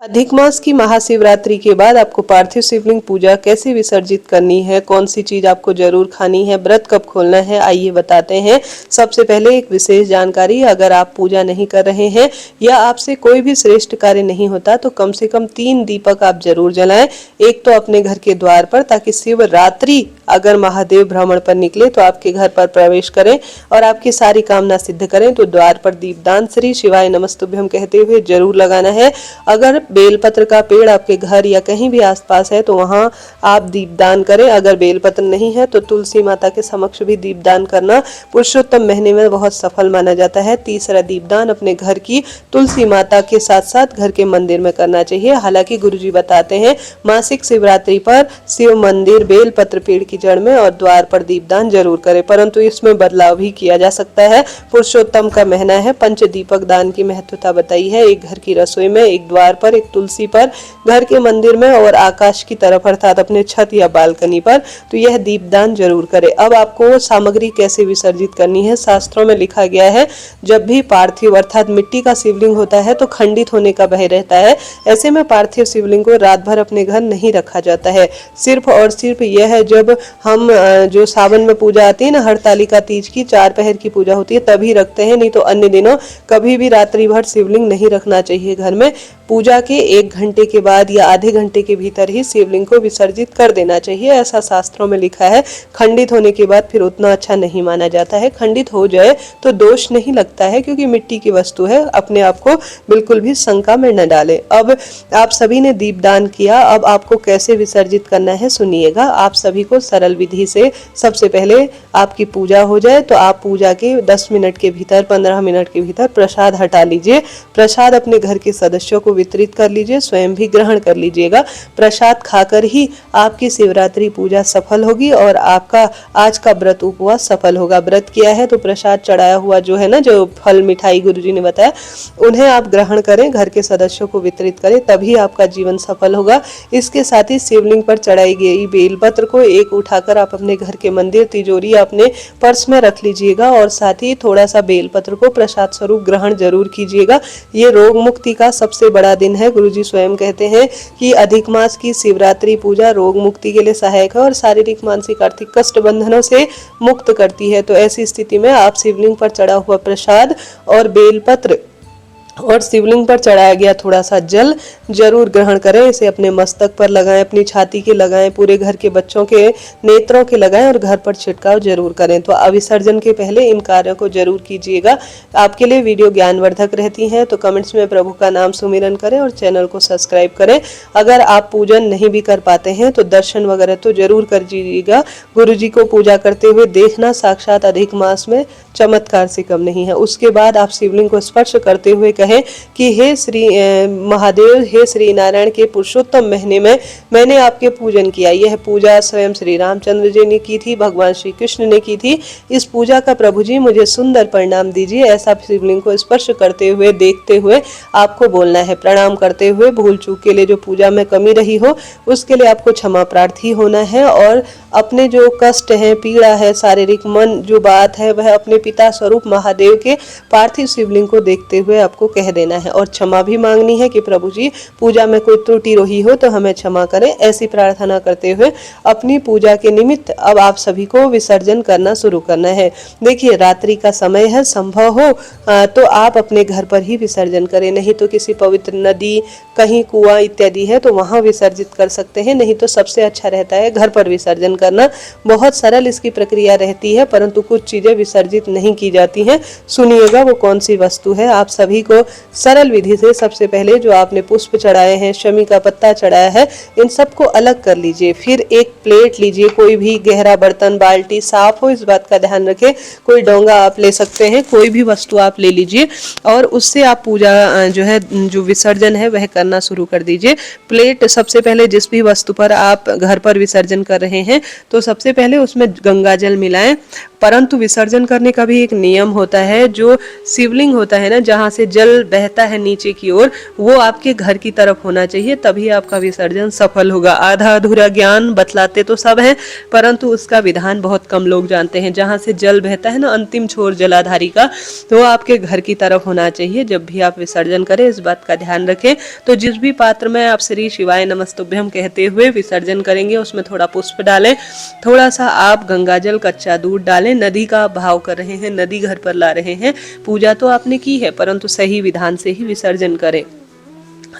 अधिक मास की महाशिवरात्रि के बाद आपको पार्थिव शिवलिंग पूजा कैसे विसर्जित करनी है, कौन सी चीज आपको जरूर खानी है, व्रत कब खोलना है, आइए बताते हैं। सबसे पहले एक विशेष जानकारी, अगर आप पूजा नहीं कर रहे हैं या आपसे कोई भी श्रेष्ठ कार्य नहीं होता तो कम से कम 3 दीपक आप जरूर जलाएं। एक तो अपने घर के द्वार पर, ताकि शिवरात्रि अगर महादेव भ्रमण पर निकले तो आपके घर पर प्रवेश करें और आपकी सारी कामना सिद्ध करें। तो द्वार पर दीपदान श्री शिवाय नमस्तुभ्यम कहते हुए जरूर लगाना है। अगर बेलपत्र का पेड़ आपके घर या कहीं भी आसपास है तो वहां आप दीपदान करें। अगर बेलपत्र नहीं है तो तुलसी माता के समक्ष भी दीपदान करना पुरुषोत्तम महीने में बहुत सफल माना जाता है। तीसरा दीपदान अपने घर की तुलसी माता के साथ साथ घर के मंदिर में करना चाहिए। हालांकि गुरुजी बताते हैं मासिक शिवरात्रि पर शिव मंदिर बेलपत्र पेड़ की जड़ में और द्वार पर दीपदान जरूर करें, परंतु इसमें बदलाव भी किया जा सकता है। पुरुषोत्तम का महीना है, पंच दीपक दान की महत्वता बताई है। एक घर की रसोई में, एक द्वार पर, एक तुलसी पर, घर के मंदिर में और आकाश की तरफ अर्थात अपने छत या बालकनी पर। तो यह दीपदान जरूर करें। अब आपको सामग्री कैसे विसर्जित करनी है, शास्त्रों में लिखा गया है जब भी पार्थिव अर्थात मिट्टी का शिवलिंग होता है तो खंडित होने का भय रहता है। ऐसे में पार्थिव शिवलिंग को रात भर अपने घर नहीं रखा जाता है। सिर्फ और सिर्फ यह है जब हम जो सावन में पूजा आती है ना, हरतालिका तीज की 4 पहर की पूजा होती है तभी रखते हैं, नहीं तो अन्य दिनों कभी भी रात्रि भर शिवलिंग नहीं रखना चाहिए घर में। पूजा के 1 घंटे के बाद या आधे घंटे के भीतर ही शिवलिंग को विसर्जित कर देना चाहिए, ऐसा शास्त्रों में लिखा है। खंडित होने के बाद फिर उतना अच्छा नहीं माना जाता है। खंडित हो जाए तो दोष नहीं लगता है, क्योंकि मिट्टी की वस्तु है, अपने आप को बिल्कुल भी शंका में न डालें। अब आप सभी ने दीपदान किया, अब आपको कैसे विसर्जित करना है सुनिएगा। आप सभी को सरल विधि से सबसे पहले आपकी पूजा हो जाए तो आप पूजा के 10 मिनट के भीतर, 15 मिनट के भीतर प्रसाद हटा लीजिए। प्रसाद अपने घर के सदस्यों को वितरित कर लीजिए, स्वयं भी ग्रहण कर लीजिएगा। प्रसाद खाकर ही आपकी शिवरात्रि पूजा सफल होगी और आपका आज का व्रत उपवास सफल होगा। व्रत किया है तो प्रसाद चढ़ाया हुआ जो है ना, जो फल मिठाई गुरुजी ने बताया, उन्हें आप ग्रहण करें, घर के सदस्यों को वितरित करें, तभी आपका जीवन सफल होगा। इसके साथ ही शिवलिंग पर चढ़ाई गई बेलपत्र को एक उठाकर आप अपने घर के मंदिर, तिजोरी या अपने पर्स में रख लीजिएगा और साथ ही थोड़ा सा बेलपत्र को प्रसाद स्वरूप ग्रहण जरूर कीजिएगा। ये रोग मुक्ति का सबसे बड़ा दिन है। गुरुजी स्वयं कहते हैं कि अधिक मास की शिवरात्रि पूजा रोग मुक्ति के लिए सहायक है और शारीरिक, मानसिक, आर्थिक कष्ट बंधनों से मुक्त करती है। तो ऐसी स्थिति में आप शिवलिंग पर चढ़ा हुआ प्रसाद और बेलपत्र और शिवलिंग पर चढ़ाया गया थोड़ा सा जल जरूर ग्रहण करें। इसे अपने मस्तक पर लगाएं, अपनी छाती के लगाएं, पूरे घर के बच्चों के नेत्रों के लगाएं और घर पर छिड़काव जरूर करें। तो अविसर्जन के पहले इन कार्यों को जरूर कीजिएगा। आपके लिए वीडियो ज्ञानवर्धक रहती हैं तो कमेंट्स में प्रभु का नाम सुमिरन करें और चैनल को सब्सक्राइब करें। अगर आप पूजन नहीं भी कर पाते हैं तो दर्शन वगैरह तो जरूर कर दीजिएगा। गुरु जी को पूजा करते हुए देखना साक्षात अधिक मास में चमत्कार से कम नहीं है। उसके बाद आप शिवलिंग को स्पर्श करते हुए कहें कि हे श्री महादेव, हे श्री नारायण के पुरुषोत्तम महीने में मैंने आपके पूजन किया। यह पूजा स्वयं श्री रामचंद्र जी ने की थी, भगवान श्री कृष्ण ने की थी। इस पूजा का प्रभु जी मुझे सुंदर परिणाम दीजिए। ऐसा शिवलिंग को स्पर्श करते हुए, देखते हुए आपको बोलना है। प्रणाम करते हुए भूल चूक के लिए जो पूजा में कमी रही हो उसके लिए आपको क्षमा प्रार्थी होना है और अपने जो कष्ट है, पीड़ा है, शारीरिक, मन जो बात है वह अपने पिता स्वरूप महादेव के पार्थिव शिवलिंग को देखते हुए आपको कह देना है और क्षमा भी मांगनी है कि प्रभु जी पूजा में कोई त्रुटि रही हो तो हमें क्षमा करें। ऐसी प्रार्थना करते हुए अपनी पूजा के निमित्त अब आप सभी को विसर्जन करना शुरू करना है। देखिए रात्रि का समय है, संभव हो तो आप अपने घर पर ही विसर्जन करें, नहीं तो किसी पवित्र नदी, कहीं कुआं इत्यादि है तो वहां विसर्जित कर सकते हैं, नहीं तो सबसे अच्छा रहता है घर पर विसर्जन करना। बहुत सरल इसकी प्रक्रिया रहती है, परंतु कुछ चीजें विसर्जित नहीं की जाती हैं। सुनिएगा वो कौन सी वस्तु है। आप सभी को सरल विधि से सबसे पहले जो आपने पुष्प चढ़ाए हैं, शमी का पत्ता चढ़ाया है, इन सबको अलग कर लीजिए। फिर एक प्लेट लीजिए, कोई भी गहरा बर्तन, बाल्टी साफ हो, इस बात का ध्यान रखें। कोई डोंगा आप ले सकते हैं, कोई भी वस्तु आप ले लीजिए और उससे आप पूजा जो है, जो विसर्जन है वह करना शुरू कर दीजिए। प्लेट सबसे पहले जिस भी वस्तु पर आप घर पर विसर्जन कर रहे हैं तो सबसे पहले उसमें गंगा जल मिलाएं। परंतु विसर्जन करने का भी एक नियम होता है। जो शिवलिंग होता है ना, जहाँ से जल बहता है नीचे की ओर, वो आपके घर की तरफ होना चाहिए, तभी आपका विसर्जन सफल होगा। आधा अधूरा ज्ञान बतलाते तो सब हैं, परंतु उसका विधान बहुत कम लोग जानते हैं। जहाँ से जल बहता है ना, अंतिम छोर जलाधारी का, तो आपके घर की तरफ होना चाहिए। जब भी आप विसर्जन करें इस बात का ध्यान रखें। तो जिस भी पात्र में आप श्री शिवाय नमस्तुभ्यम कहते हुए विसर्जन करेंगे, उसमें थोड़ा पुष्प डालें, थोड़ा सा आप गंगाजल कच्चा दूध डालें। नदी का भाव कर रहे हैं, नदी घर पर ला रहे हैं, पूजा तो आपने की है, परंतु सही विधान से ही विसर्जन करें।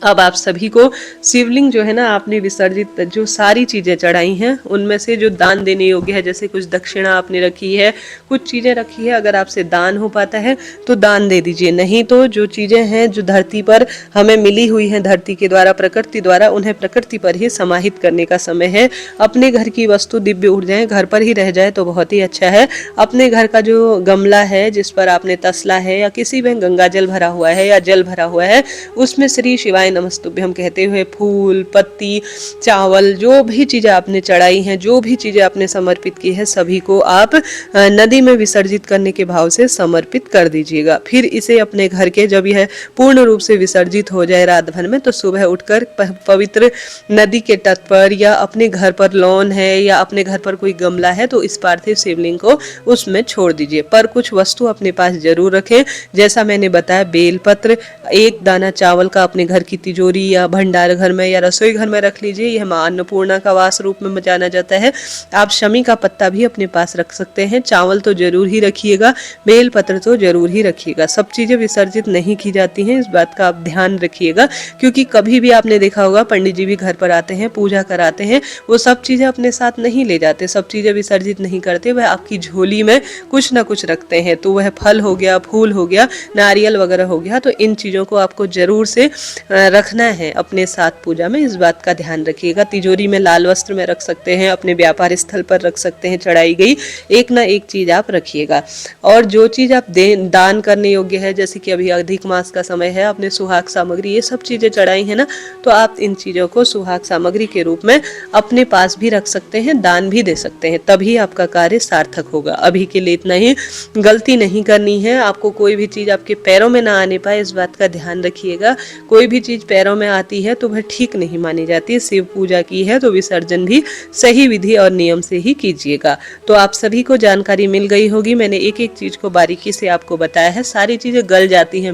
अब आप सभी को शिवलिंग जो है ना, आपने विसर्जित जो सारी चीजें चढ़ाई हैं, उनमें से जो दान देने योग्य है, जैसे कुछ दक्षिणा आपने रखी है, कुछ चीजें रखी है, अगर आपसे दान हो पाता है तो दान दे दीजिए। नहीं तो जो चीजें हैं जो धरती पर हमें मिली हुई हैं, धरती के द्वारा, प्रकृति द्वारा, उन्हें प्रकृति पर ही समाहित करने का समय है। अपने घर की वस्तु दिव्य ऊर्जाएं घर पर ही रह जाए तो बहुत ही अच्छा है। अपने घर का जो गमला है, जिस पर आपने तसला है या किसी में गंगा जल भरा हुआ है या जल भरा हुआ है, उसमें श्री शिवाय नमस्तुभ्यम कहते हुए फूल, पत्ती, चावल, जो भी चीजें आपने चढ़ाई हैं, जो भी चीजें आपने समर्पित की है, सभी को आप नदी में विसर्जित करने के भाव से समर्पित कर दीजिएगा। फिर इसे अपने घर के, जब यह पूर्ण रूप से विसर्जित हो जाए रात भर में, तो सुबह उठकर पवित्र नदी के तट पर या अपने घर पर लॉन है या अपने घर पर कोई गमला है, तो इस पार्थिव शिवलिंग को उसमें छोड़ दीजिए। पर कुछ वस्तु अपने पास जरूर रखें, जैसा मैंने बताया, बेलपत्र, एक दाना चावल का अपने घर की तिजोरी या भंडार घर में या रसोई घर में रख लीजिए। यह मां अन्नपूर्णा का वास रूप में जाना जाता है। आप शमी का पत्ता भी अपने पास रख सकते हैं। चावल तो जरूर ही रखिएगा, बेल पत्र तो जरूर ही रखिएगा। सब चीजें विसर्जित नहीं की जाती हैं, इस बात का आप ध्यान रखिएगा, क्योंकि कभी भी आपने देखा होगा पंडित जी भी घर पर आते हैं, पूजा कराते हैं, वो सब चीजें अपने साथ नहीं ले जाते, सब चीजें विसर्जित नहीं करते, वह आपकी झोली में कुछ ना कुछ रखते हैं। तो वह फल हो गया, फूल हो गया, नारियल वगैरह हो गया, तो इन चीजों को आपको जरूर से रखना है अपने साथ पूजा में, इस बात का ध्यान रखिएगा। तिजोरी में लाल वस्त्र में रख सकते हैं, अपने व्यापार स्थल पर रख सकते हैं, चढ़ाई गई एक ना एक चीज आप रखिएगा। और जो चीज आप दान करने योग्य है, जैसे कि अभी अधिक मास का समय है, आपने सुहाग सामग्री ये सब चीजें चढ़ाई है ना, तो आप इन चीजों को सुहाग सामग्री के रूप में अपने पास भी रख सकते हैं, दान भी दे सकते हैं, तभी आपका कार्य सार्थक होगा। अभी के लिए इतना ही। गलती नहीं करनी है, आपको कोई भी चीज आपके पैरों में ना आने पाए, इस बात का ध्यान रखिएगा। कोई भी चीज पैरों में आती है तो वह ठीक नहीं मानी जाती। शिव पूजा की है तो विसर्जन भी सही विधि और नियम से ही कीजिएगा। तो आप सभी को जानकारी मिल गई होगी, मैंने एक एक चीज को बारीकी से आपको बताया है। सारी चीजें गल जाती हैं,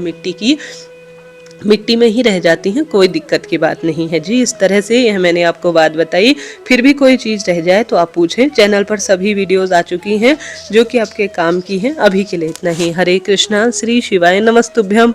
मिट्टी में ही रह जाती हैं, कोई दिक्कत की बात नहीं है जी। इस तरह से यह मैंने आपको बात बताई। फिर भी कोई चीज़ रह जाए तो आप पूछें। चैनल पर सभी वीडियोस आ चुकी हैं जो कि आपके काम की हैं। अभी के लिए इतना ही। हरे कृष्णा, श्री शिवाय नमस्तुभ्यम।